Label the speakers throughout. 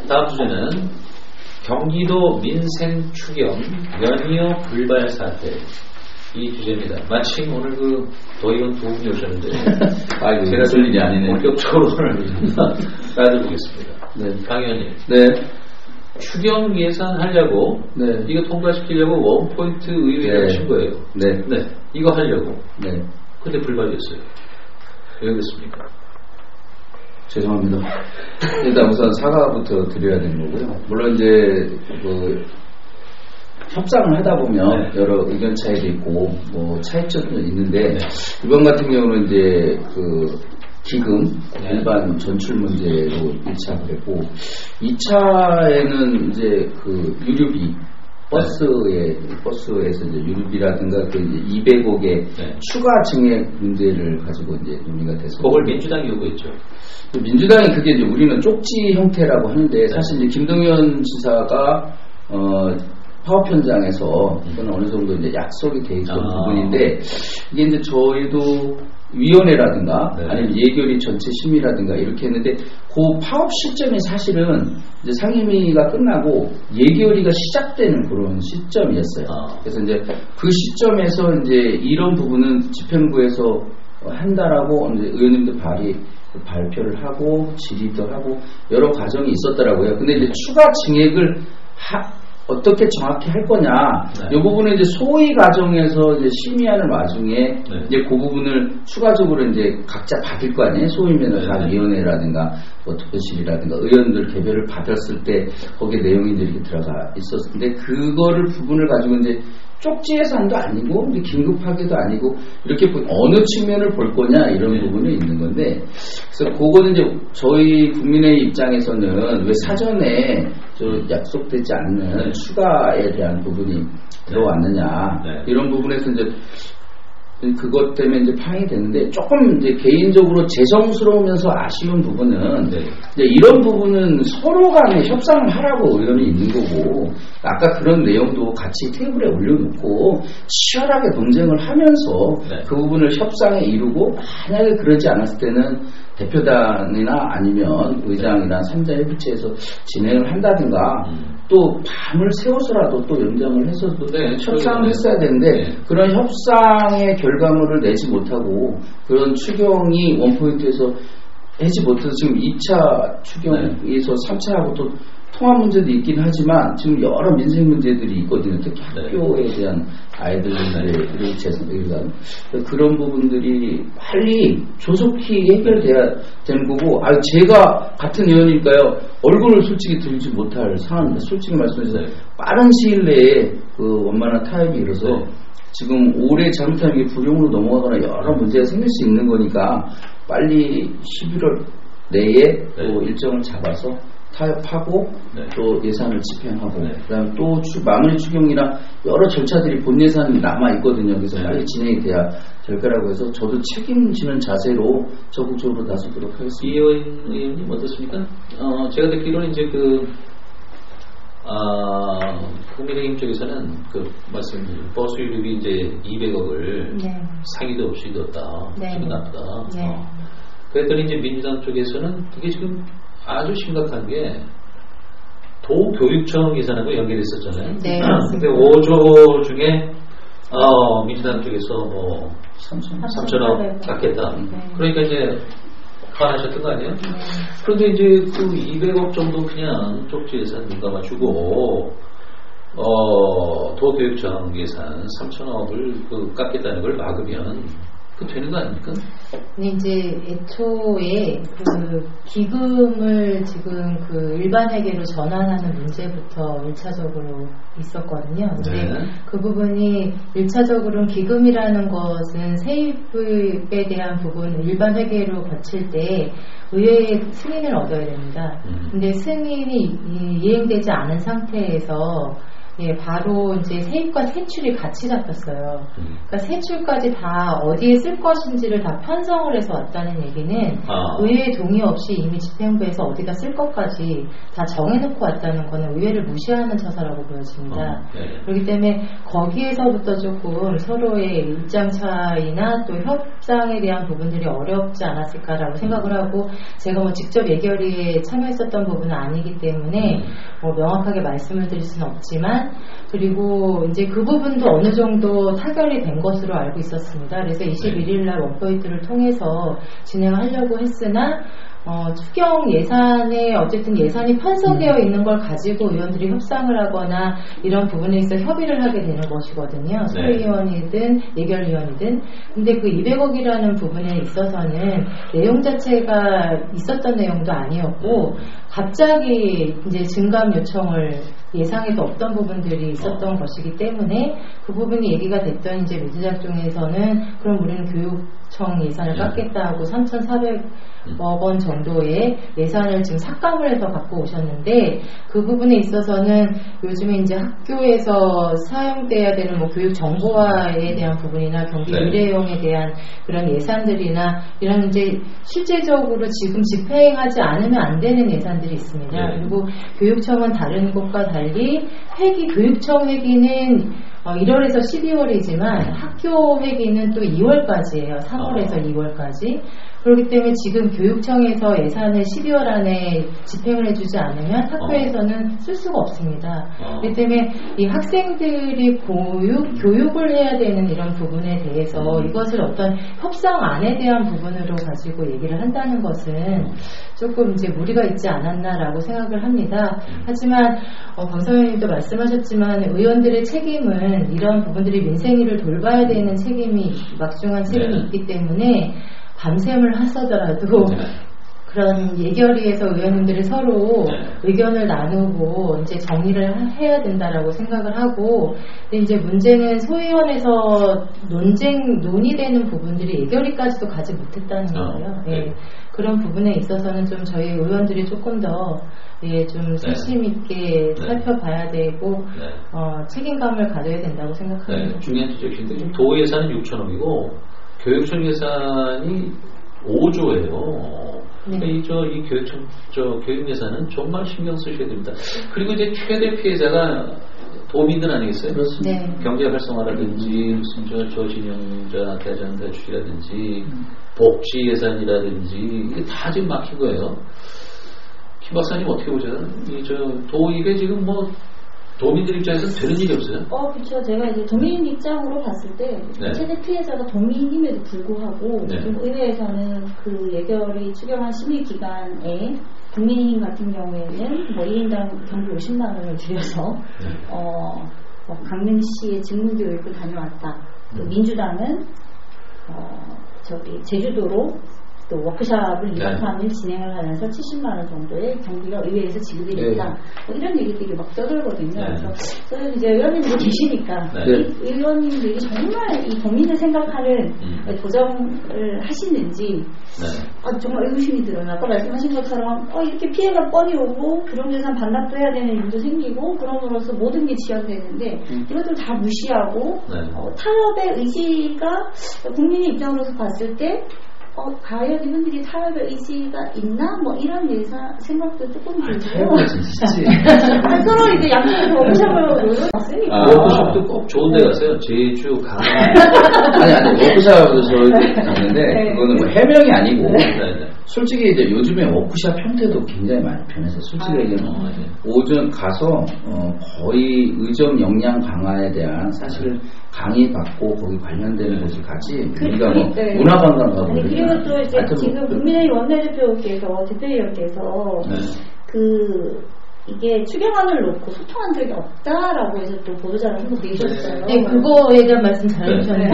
Speaker 1: 다음 주제는 경기도 민생 추경 연이어 불발 사태. 이 주제입니다. 마침 오늘 그 도의원 두 분이 오셨는데 제가 좀 일이 아니네. 본격적으로 오늘 따져보겠습니다.
Speaker 2: 네.
Speaker 1: 강 의원님.
Speaker 2: 네.
Speaker 1: 추경 예산 하려고
Speaker 2: 네.
Speaker 1: 이거 통과시키려고 원포인트 의회를 친 거예요.
Speaker 2: 네.
Speaker 1: 네. 이거 하려고.
Speaker 2: 네.
Speaker 1: 근데 불발됐어요. 왜 그랬습니까?
Speaker 2: 죄송합니다. 일단 우선 사과부터 드려야 되는 거고요. 물론 이제 그 협상을 하다 보면
Speaker 1: 네.
Speaker 2: 여러 의견 차이도 있고 뭐 차이점도 있는데
Speaker 1: 네.
Speaker 2: 이번 같은 경우는 이제 그 기금
Speaker 1: 네.
Speaker 2: 일반 전출 문제로 1차 그랬고 2차에는 이제 그 유류비 버스에서 이제 유류비라든가 그 이제 200억의
Speaker 1: 네.
Speaker 2: 추가 증액 문제를 가지고 이제 논의가 돼서
Speaker 1: 그걸 민주당이 요구했죠.
Speaker 2: 민주당이 그게 이제 우리는 쪽지 형태라고 하는데 사실 이제 김동연 지사가 파업 현장에서 그건 어느 정도 이제 약속이 돼 있던 부분인데 이게 이제 저희도 위원회라든가
Speaker 1: 네.
Speaker 2: 아니면 예결위 전체 심의라든가 이렇게 했는데 그 파업 시점이 사실은 이제 상임위가 끝나고 예결위가 시작되는 그런 시점이었어요. 그래서 이제 그 시점에서 이제 이런 부분은 집행부에서 한다라고 이제 의원님들 발표를 하고 질의도 하고 여러 과정이 있었더라고요. 근데 이제 추가 증액을 어떻게 정확히 할 거냐, 이 부분은 이제 소위 과정에서 이제 심의하는 와중에 이제 그 부분을 추가적으로 이제 각자 받을 거 아니에요. 소위면 다 위원회라든가 뭐 특별실이라든가 의원들 개별을 받았을 때 거기에 내용이 이렇게 들어가 있었는데 그거를 부분을 가지고 이제 쪽지 예산도 아니고 긴급하게도 아니고 이렇게 어느 측면을 볼 거냐 이런 부분이 있는 건데 그래서 그거는 이제 저희 국민의 입장에서는 왜 사전에 저 약속되지 않는 추가에 대한 부분이 들어왔느냐 이런 부분에서 이제 그것 때문에 이제 파행이 되는데 조금 이제 개인적으로 죄송스러우면서 아쉬운 부분은 이제 이런 부분은 서로 간에 협상을 하라고 의견이 있는 거고 아까 그런 내용도 같이 테이블에 올려놓고 치열하게 논쟁을 하면서 그 부분을 협상에 이루고 만약에 그러지 않았을 때는 대표단이나 아니면 의장이나 3자 협의체에서 진행을 한다든가 또 밤을 새워서라도 또 연장을 해서도 협상을 했어야 되는데 그런 협상의 결과물을 내지 못하고 그런 추경이 원포인트에서 하지 못해서 지금 2차 추경에서 3차하고 또 통합 문제도 있긴 하지만 지금 여러 민생 문제들이 있거든요. 특히 학교에 대한 아이들의 그런 부분들이 빨리 조속히 해결돼야 되는 거고 제가 같은 의원이니까요. 얼굴을 솔직히 들지 못할 상황입니다. 솔직히 말씀해서 빠른 시일 내에 그 원만한 타협이 이뤄서 지금 올해 잘못하면 이게 불용으로 넘어가거나 여러 문제가 생길 수 있는 거니까 빨리 11월 내에 또 일정을 잡아서 타협하고 또 예산을 집행하고 그다음 또 마무리 추경이나 여러 절차들이 본 예산이 남아 있거든요. 그래서 빨리 진행이 돼야 될 거라고 해서 저도 책임지는 자세로 적극적으로 나서도록 하겠습니다.
Speaker 1: 이의원 의원님 어떻습니까? 제가 듣기로는 이제 국민의힘 쪽에서는 그 말씀드린 버스 유류비 이제 200억을 상의도 없이 넣었다. 기분 나쁘다. 그랬더니 이제 민주당 쪽에서는 그게 지금 아주 심각한 게 도교육청 예산하고 연결했었잖아요. 근데 5조 중에 민주당 쪽에서 뭐 3천억 깎겠다. 그러니까 이제 화나셨던 거 아니에요? 그런데 이제 그 200억 정도 그냥 쪽지 예산 누가 맞추고 도교육청 예산 3천억을 깎겠다는 걸 막으면 그 되는 거 아닙니까?
Speaker 3: 근데 이제 애초에 그 기금을 지금 그 일반 회계로 전환하는 문제부터 1차적으로 있었거든요. 근데 그 부분이 1차적으로는 기금이라는 것은 세입에 대한 부분은 일반 회계로 거칠 때 의회의 승인을 얻어야 됩니다. 근데 승인이 이행되지 않은 상태에서 바로 이제 세입과 세출이 같이 잡혔어요. 그러니까 세출까지 다 어디에 쓸 것인지를 다 편성을 해서 왔다는 얘기는 의회의 동의 없이 이미 집행부에서 어디다 쓸 것까지 다 정해놓고 왔다는 거는 의회를 무시하는 처사라고 보여집니다. 그렇기 때문에 거기에서부터 조금 서로의 입장 차이나 또 협상에 대한 부분들이 어렵지 않았을까라고 생각을 하고, 제가 뭐 직접 예결위에 참여했었던 부분은 아니기 때문에 명확하게 말씀을 드릴 수는 없지만, 그리고 이제 그 부분도 어느 정도 타결이 된 것으로 알고 있었습니다. 그래서 21일날 원포인트를 통해서 진행하려고 했으나 추경 예산에 어쨌든 예산이 편성되어 있는 걸 가지고 의원들이 협상을 하거나 이런 부분에 있어 협의를 하게 되는 것이거든요. 소위원이든 예결위원이든. 근데 그 200억이라는 부분에 있어서는 내용 자체가 있었던 내용도 아니었고, 갑자기 이제 증감 요청을 예상에도 없던 부분들이 있었던 것이기 때문에 그 부분이 얘기가 됐던 이제 민주당 쪽에서는 그럼 우리는 교육청 예산을 깎겠다고 3,400억 원 정도의 예산을 지금 삭감을 해서 갖고 오셨는데, 그 부분에 있어서는 요즘에 이제 학교에서 사용돼야 되는 뭐 교육 정보화에 대한 부분이나 경기 의뢰용에 대한 그런 예산들이나 이런 이제 실제적으로 지금 집행하지 않으면 안 되는 예산들이 있습니다. 그리고 교육청은 다른 곳과 달리 회기, 교육청 회기는 1월에서 12월이지만 학교 회기는 또 2월까지예요. 3월에서 2월까지. 그렇기 때문에 지금 교육청에서 예산을 12월 안에 집행을 해주지 않으면 학교에서는 쓸 수가 없습니다. 그렇기 때문에 이 학생들이 교육을 해야 되는 이런 부분에 대해서 이것을 어떤 협상 안에 대한 부분으로 가지고 얘기를 한다는 것은 조금 이제 무리가 있지 않았나라고 생각을 합니다. 하지만 강성현님도 말씀하셨지만 의원들의 책임은 이런 부분들이 민생위를 돌봐야 되는 책임이, 막중한 책임이 있기 때문에 밤샘을 하서더라도 그런 예결위에서 의원님들이 서로 의견을 나누고 이제 정리를 해야 된다라고 생각을 하고, 근데 이제 문제는 소위원회에서 논의되는 부분들이 예결위까지도 가지 못했다는 거예요. 그런 부분에 있어서는 좀 저희 의원들이 조금 더 좀 세심 있게 살펴봐야 되고 책임감을 가져야 된다고 생각합니다.
Speaker 1: 중요한 지적인데 지금 도 예산은 6천억이고 교육청 예산이 5조예요. 이 교육청 교육 예산은 정말 신경 쓰셔야 됩니다. 그리고 이제 최대 피해자가 도민들 아니겠어요?
Speaker 3: 그렇습니다.
Speaker 1: 경제 활성화라든지 무슨 저진영자 대전 대출이라든지 복지 예산이라든지 이게 다 지금 막힌 거예요. 김 박사님 어떻게 보세요? 이게 지금 뭐 도민들 입장에서 되는 일이 없어요?
Speaker 4: 그렇죠. 제가 이제 도민 입장으로 봤을 때 최대 피해자가 도민임에도 불구하고 지금 의회에서는 그 예결위 추경안 심의 기간에 국민의힘 같은 경우에는 뭐 1인당 경비 50만 원을 줄여서 강릉시의 직무교육을 다녀왔다. 또 민주당은 제주도로 또 워크숍을 2박 3일 진행을 하면서 70만 원 정도의 경비가 의회에서 지급이 됐다. 뭐 이런 얘기들이 막 떠들거든요. 그래서 저는 이제 의원님들이 계시니까 의원님들이 정말 이 국민을 생각하는 조정을 하시는지 정말 의구심이 들어요. 아까 말씀하신 것처럼 이렇게 피해가 뻔히 오고 교정재산 반납도 해야 되는 일도 생기고 그럼으로써 모든 게 지연되는데 이것들 다 무시하고 타협의 의지가 국민의 입장으로서 봤을 때 과연 이분들이 타협의 의지가 있나? 뭐 이런 생각도 조금 들고요. 서로 이제 양쪽에서 워크숍을 봤으니까.
Speaker 1: 워크숍도 꼭 좋은 데 가세요. 제주, 강원.
Speaker 2: 아니, 워크숍도 저희 갔는데, 그거는 뭐 해명이 아니고, 솔직히 이제 요즘에 워크숍 형태도 굉장히 많이 변해서, 솔직히 얘기하면, 오전 가서, 거의 의정 역량 강화에 대한 사실은 강의 받고 거기 관련되는 곳을 가지 우리가 뭐 문화관광 가고
Speaker 4: 그리고 또 이제 지금 국민의힘 대표위원께서 이게 추경안을 놓고 소통한 적이 없다라고 해서 또 보도자를 한번 내셨어요.
Speaker 3: 네, 그거에 대한 말씀 잘해주셨는데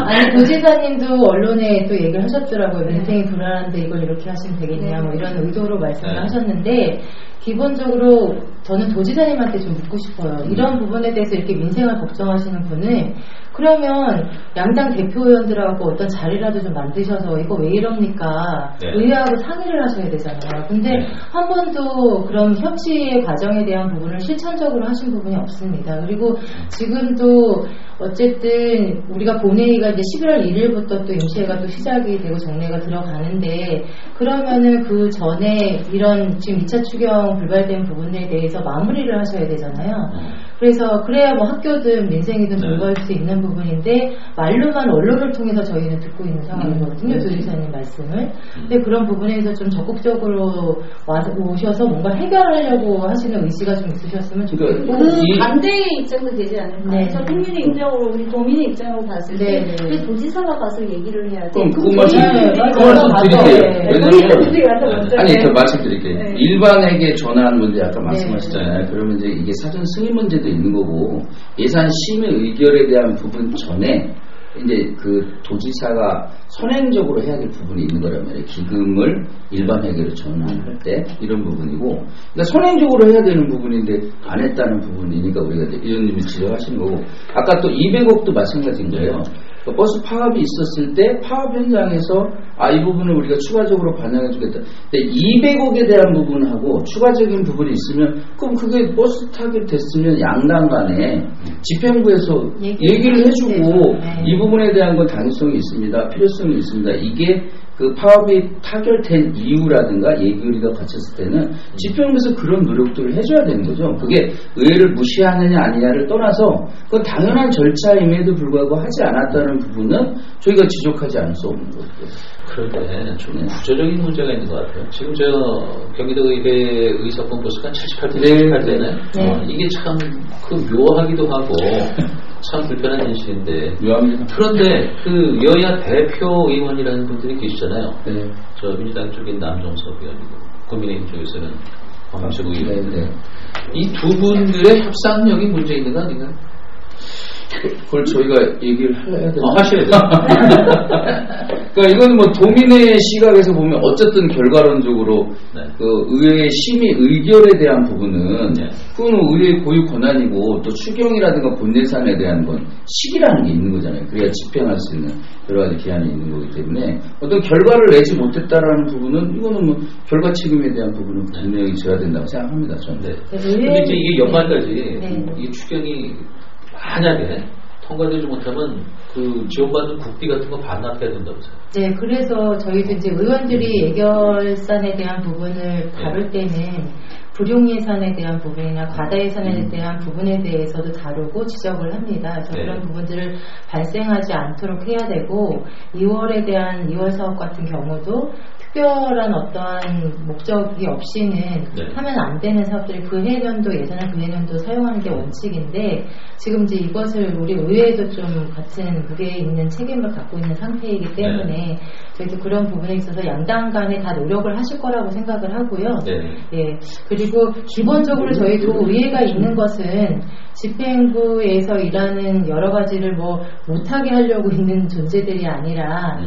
Speaker 3: 아니 도지사님도 언론에 또 얘기를 하셨더라고요. 민생이 불안한데 이걸 이렇게 하시면 되겠냐 뭐 이런 의도로 말씀을 하셨는데 기본적으로 저는 도지사님한테 좀 묻고 싶어요. 이런 부분에 대해서 이렇게 민생을 걱정하시는 분은 그러면 양당 대표 의원들하고 어떤 자리라도 좀 만드셔서 이거 왜 이럽니까? 네. 의회하고 상의를 하셔야 되잖아요. 근데 네. 한 번도 그런 협치의 과정에 대한 부분을 실천적으로 하신 부분이 없습니다. 그리고 지금도 어쨌든 우리가 본회의가 이제 11월 1일부터 또 임시회가 또 시작이 되고 정례가 들어가는데 그러면은 그 전에 이런 지금 2차 추경 불발된 부분에 대해서 마무리를 하셔야 되잖아요. 그래서 그래야 뭐 학교든 민생이든 돌볼 수 있는 부분인데 말로만 언론을 통해서 저희는 듣고 있는 상황이거든요. 도지사님 말씀을. 근데 그런 부분에서 좀 적극적으로 오셔서 뭔가 해결하려고 하시는 의지가 좀 있으셨으면 좋겠고
Speaker 4: 반대의 입장도 되지 않을까요? 네. 저 국민의 입장으로 우리 도민의 입장으로 봤을 때 네. 도지사가 가서 얘기를 해야지.
Speaker 2: 그럼 그 말씀드릴게요. 아니 저 말씀드릴게요. 네. 일반에게 전환 문제 아까 말씀하셨잖아요. 네. 그러면 이제 이게 사전 승인 문제도 있는 거고 예산 심의 의결에 대한 부분 전에 이제 그 도지사가 선행적으로 해야 될 부분이 있는 거란 말이에요. 기금을 일반 회계로 전환할 때 이런 부분이고 그러니까 선행적으로 해야 되는 부분인데 안 했다는 부분이니까 우리가 의원님이 지적하시는 거고 아까 또 200억도 마찬가지인 거예요. 버스 파업이 있었을 때 파업 현장에서 이 부분을 우리가 추가적으로 반영해 주겠다. 근데 200억에 대한 부분하고 추가적인 부분이 있으면 그럼 그게 버스 타게 됐으면 양당 간에 집행부에서 얘기를 해주고 이 부분에 대한 건 당위성이 있습니다. 필요성이 있습니다. 이게 그 파업이 타결된 이유라든가 예결위가 거쳤을 때는 집행부에서 그런 노력들을 해줘야 되는 거죠. 그게 의회를 무시하느냐 아니냐를 떠나서 그건 당연한 절차임에도 불구하고 하지 않았다는 부분은 저희가 지적하지 않을 수 없는 거죠.
Speaker 1: 그런데 좀 구조적인 문제가 있는 것 같아요. 지금 저 경기도의회 의석권 보수가 78대는 이게 참 그 묘하기도 하고 참 불편한 현실인데 그런데 그 여야 대표 의원이라는 분들이 계시잖아요. 네. 저 민주당 쪽인 남종석 의원이고 국민의힘 쪽에서는 황명식 의원. 네. 이 두 분들의 협상력이 문제 있는 거 아닌가요?
Speaker 2: 그걸 저희가 얘기를 해야 되나?
Speaker 1: 하셔야 돼요.
Speaker 2: 그러니까 이건 뭐 도민의 시각에서 보면 어쨌든 결과론적으로 네. 그 의회의 심의 의결에 대한 부분은 네. 그건 의회의 고유 권한이고 또 추경이라든가 본예산에 대한 건 시기라는 게 있는 거잖아요. 그래야 집행할 수 있는 여러 가지 기한이 있는 거기 때문에 어떤 결과를 내지 못했다라는 부분은 이거는 뭐 결과 책임에 대한 부분은 분명히 져야 된다고 생각합니다. 저는. 네.
Speaker 1: 근데 이제 이게 연말까지 이 추경이 만약에 통과되지 못하면 그 지원받는 국비 같은 거 반납해야 된다면서요?
Speaker 3: 네, 그래서 저희도 이제 의원들이 예결산에 대한 부분을 다룰 때는 불용 예산에 대한 부분이나 과다 예산에 대한 부분에 대해서도 다루고 지적을 합니다. 그래서 그런 부분들을 발생하지 않도록 해야 되고 2월 사업 같은 경우도 특별한 어떠한 목적이 없이는 하면 안 되는 사업들이 그 해년도 예산을 그 해년도 사용하는 게 원칙인데 지금 이제 이것을 우리 의회도 좀 같은 무게에 있는 책임을 갖고 있는 상태이기 때문에 저희도 그런 부분에 있어서 양당 간에 다 노력을 하실 거라고 생각을 하고요. 예. 그리고 기본적으로 저희 도 의회가 있는 것은 집행부에서 일하는 여러 가지를 뭐 못하게 하려고 있는 존재들이 아니라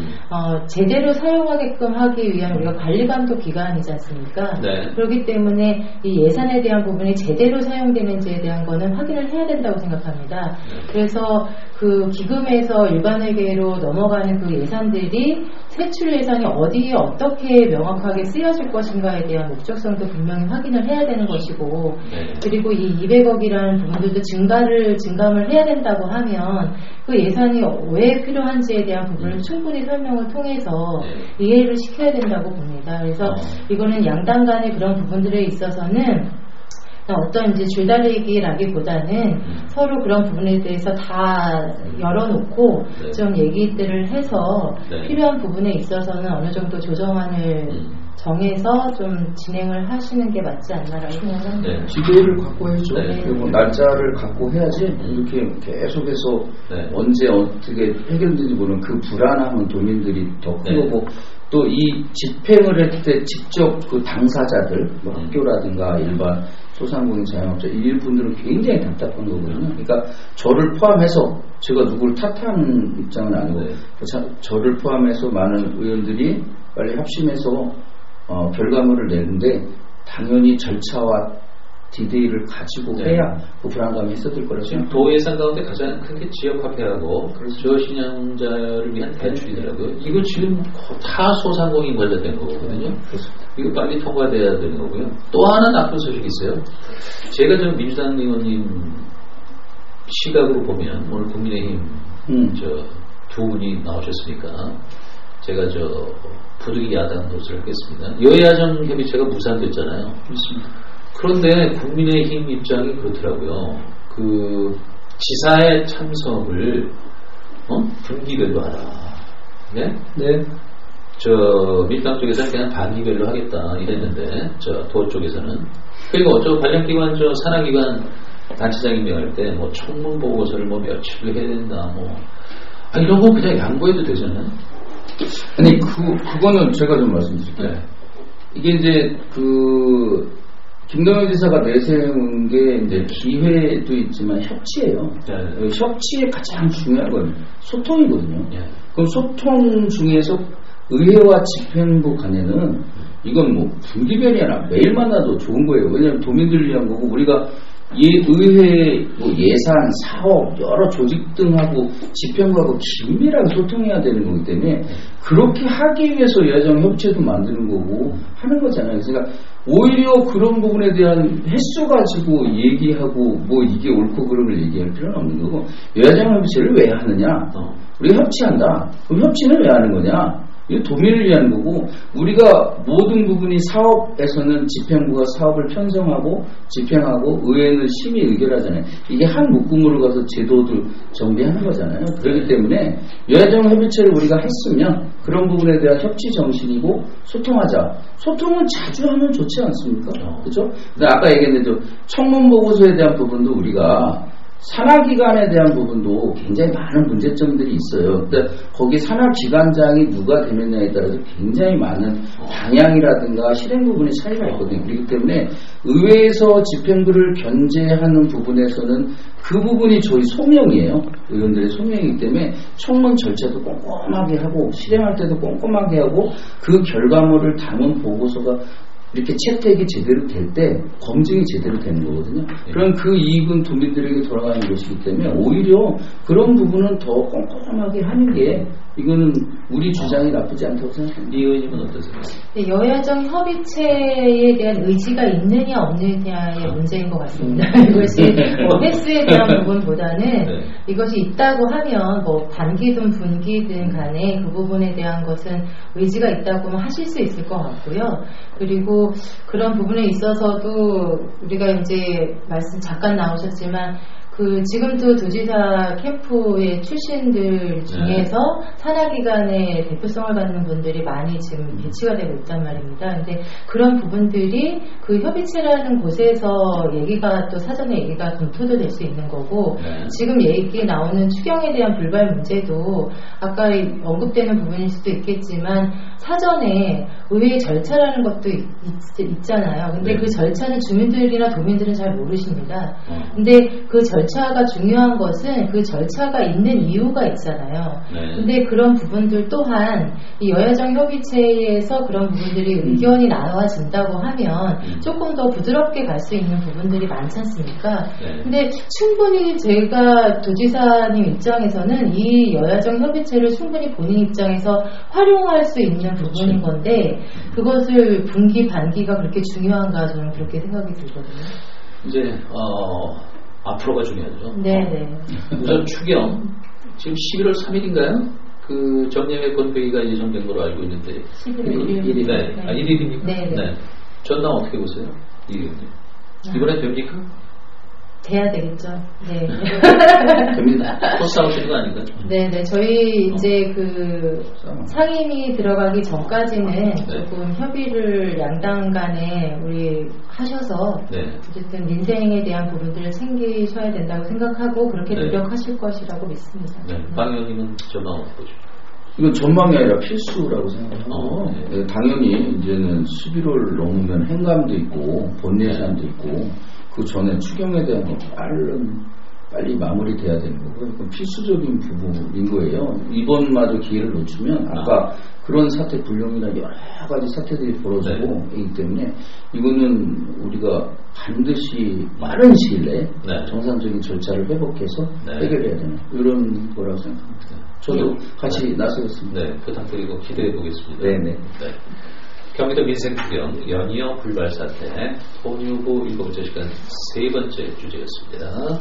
Speaker 3: 제대로 사용하게끔 하기 위한 우리가 관리감독 기관이지 않습니까? 그렇기 때문에 이 예산에 대한 부분이 제대로 사용되는지에 대한 거는 확인을 해야 된다고 생각합니다. 그래서 그 기금에서 일반회계로 넘어가는 그 예산들이 세출 예산이 어디에 어떻게 명확하게 쓰여질 것인가에 대한 목적성도 분명히 확인을 해야 되는 것이고 그리고 이 200억이라는 부분들도 증감을 해야 된다고 하면 그 예산이 왜 필요한지에 대한 부분을 충분히 설명을 통해서 이해를 시켜야 된다고 봅니다. 그래서 이거는 양당 간의 그런 부분들에 있어서는 어떤 이제 줄다리기라기보다는 서로 그런 부분에 대해서 다 열어놓고 좀 얘기들을 해서 필요한 부분에 있어서는 어느 정도 조정안을 정해서 좀 진행을 하시는 게 맞지 않나라고 생각합니다.
Speaker 2: 기대를 갖고 해야죠. 그리고 날짜를 갖고 해야지 이렇게 계속해서 언제 어떻게 해결되는지 모르는 그 불안함은 도민들이 더 큰 거고 또 이 집행을 할 때 직접 그 당사자들 뭐 학교라든가 일반 소상공인 자영업자 이분들은 굉장히 답답한 거거든요. 그러니까 저를 포함해서 제가 누구를 탓하는 입장은 아니고 저를 포함해서 많은 의원들이 빨리 합심해서 결과물을 내는데 당연히 절차와 디데이를 가지고 해야 그 불안감이 있었을 거라고
Speaker 1: 지금 도 예산 가운데 가장 큰 게 지역화폐하고 저신용자를 위한 대출이더라고요. 이거 지금 다 소상공인 관련된 거거든요. 이거 빨리 통과돼야 되는 거고요. 또 하나 나쁜 소식이 있어요. 제가 좀 민주당 의원님 시각으로 보면 오늘 국민의힘 두 분이 나오셨으니까 제가 부득이 야당 노릇을 하겠습니다. 여야정 협의체가 무산됐잖아요.
Speaker 2: 그렇습니다.
Speaker 1: 그런데 국민의힘 입장이 그렇더라고요. 그 지사의 참석을 분기별로 하라. 네?
Speaker 2: 네.
Speaker 1: 민주당 쪽에서는 그냥 반기별로 하겠다 이랬는데 도 쪽에서는 그리고 관련기관 산하기관 단체장 임명할 때 청문 보고서를 며칠을 해야 된다 이런 거 그냥 양보해도 되잖아요.
Speaker 2: 아니 그거는 제가 좀 말씀드릴게요. 네. 이게 이제 김동연 지사가 내세운 게 이제 기회도 있지만 협치예요. 네. 협치의 가장 중요한 건 소통이거든요. 네. 그럼 소통 중에서 의회와 집행부 간에는 이건 분기별이 아니라 매일 만나도 좋은 거예요. 왜냐하면 도민들을 위한 거고 우리가 의회 예산, 사업, 여러 조직 등하고 집행부하고 긴밀하게 소통해야 되는 거기 때문에 그렇게 하기 위해서 여야정 협치도 만드는 거고 하는 거잖아요. 그러니까 오히려 그런 부분에 대한 횟수 가지고 얘기하고 이게 옳고 그른 걸 얘기할 필요는 없는 거고 여야정 협치를 왜 하느냐? 우리가 협치한다. 그럼 협치는 왜 하는 거냐? 이거 도민을 위한 거고 우리가 모든 부분이 사업에서는 집행부가 사업을 편성하고 집행하고 의회는 심의 의결하잖아요. 이게 한 묶음으로 가서 제도를 정비하는 거잖아요. 그렇기 때문에 여야정 협의체를 우리가 했으면 그런 부분에 대한 협치 정신이고 소통하자. 소통은 자주 하면 좋지 않습니까? 그렇죠? 아까 얘기했는데 청문 보고서에 대한 부분도 우리가 산하기관에 대한 부분도 굉장히 많은 문제점들이 있어요. 근데 거기 산하기관장이 누가 되느냐에 따라서 굉장히 많은 방향이라든가 실행 부분의 차이가 있거든요. 그렇기 때문에 의회에서 집행부를 견제하는 부분에서는 그 부분이 저희 소명이에요. 의원들의 소명이기 때문에 청문 절차도 꼼꼼하게 하고 실행할 때도 꼼꼼하게 하고 그 결과물을 담은 보고서가 이렇게 채택이 제대로 될 때 검증이 제대로 되는 거거든요. 그럼 그 이익은 도민들에게 돌아가는 것이기 때문에 오히려 그런 부분은 더 꼼꼼하게 하는 게 이거는 우리 주장이 나쁘지 않다고 생각합니다.
Speaker 1: 이 의원님은 어떠세요?
Speaker 3: 네, 여야정 협의체에 대한 의지가 있느냐 없느냐의 문제인 것 같습니다. 이것이 횟수에 대한 부분보다는 이것이 있다고 하면 반기든 분기든 간에 그 부분에 대한 것은 의지가 있다고 하면 하실 수 있을 것 같고요. 그리고 그런 부분에 있어서도 우리가 이제 말씀 잠깐 나오셨지만 지금도 도지사 캠프의 출신들 중에서 산하기관의 대표성을 갖는 분들이 많이 지금 배치가 되고 있단 말입니다. 근데 그런 부분들이 그 협의체라는 곳에서 얘기가 또 사전에 얘기가 검토도 될 수 있는 거고 지금 얘기 나오는 추경에 대한 불발 문제도 아까 언급되는 부분일 수도 있겠지만 사전에 의회 절차라는 것도 있잖아요. 근데 그 절차는 주민들이나 도민들은 잘 모르십니다. 근데 그 절차가 중요한 것은 그 절차가 있는 이유가 있잖아요. 근데 그런 부분들 또한 이 여야정 협의체에서 그런 부분들이 의견이 나와진다고 하면 조금 더 부드럽게 갈 수 있는 부분들이 많지 않습니까? 근데 충분히 제가 도지사님 입장에서는 이 여야정 협의체를 충분히 본인 입장에서 활용할 수 있는 부분인 건데 그것을 분기 반기가 그렇게 중요한가 저는 그렇게 생각이 들거든요.
Speaker 1: 이제 앞으로가 중요하죠.
Speaker 3: 네네.
Speaker 1: 우선 추경 지금 11월 3일인가요? 그 정례회 건회의가 예정된 걸로 알고 있는데
Speaker 3: 11월
Speaker 1: 1일. 네. 1일입니까?
Speaker 3: 네.
Speaker 1: 전남 어떻게 보세요? 이번에 됩니까?
Speaker 3: 돼야 되겠죠. 네.
Speaker 1: 됩니다. 또 싸우시는 거 아닌가요?
Speaker 3: 네네. 저희 이제 상임위 들어가기 전까지는 조금 협의를 양당 간에 우리 하셔서 어쨌든 민생에 대한 부분들을 챙기셔야 된다고 생각하고 그렇게 노력하실 것이라고 믿습니다.
Speaker 1: 방 의원님은 전망 어떻게 보죠?
Speaker 2: 이건 전망이 아니라 필수라고 생각하고 당연히 이제는 11월 넘으면 행감도 있고 본예산도 있고 그 전에 추경에 대한 거 빨리 마무리돼야 되는 거고 이건 필수적인 부분인 거예요. 이번마저 기회를 놓치면 아까 그런 사태 불용이나 여러 가지 사태들이 벌어지고 있기 때문에 이거는 우리가 반드시 빠른 시일 내에 정상적인 절차를 회복해서 해결해야 되는 이런 거라고 생각합니다. 저도 같이 나서겠습니다.
Speaker 1: 네, 부탁드리고 기대해 보겠습니다.
Speaker 2: 네네.
Speaker 1: 경기도 민생투병 연이어 불발 사태, 토니 후보 7번째 시간 3번째 주제였습니다.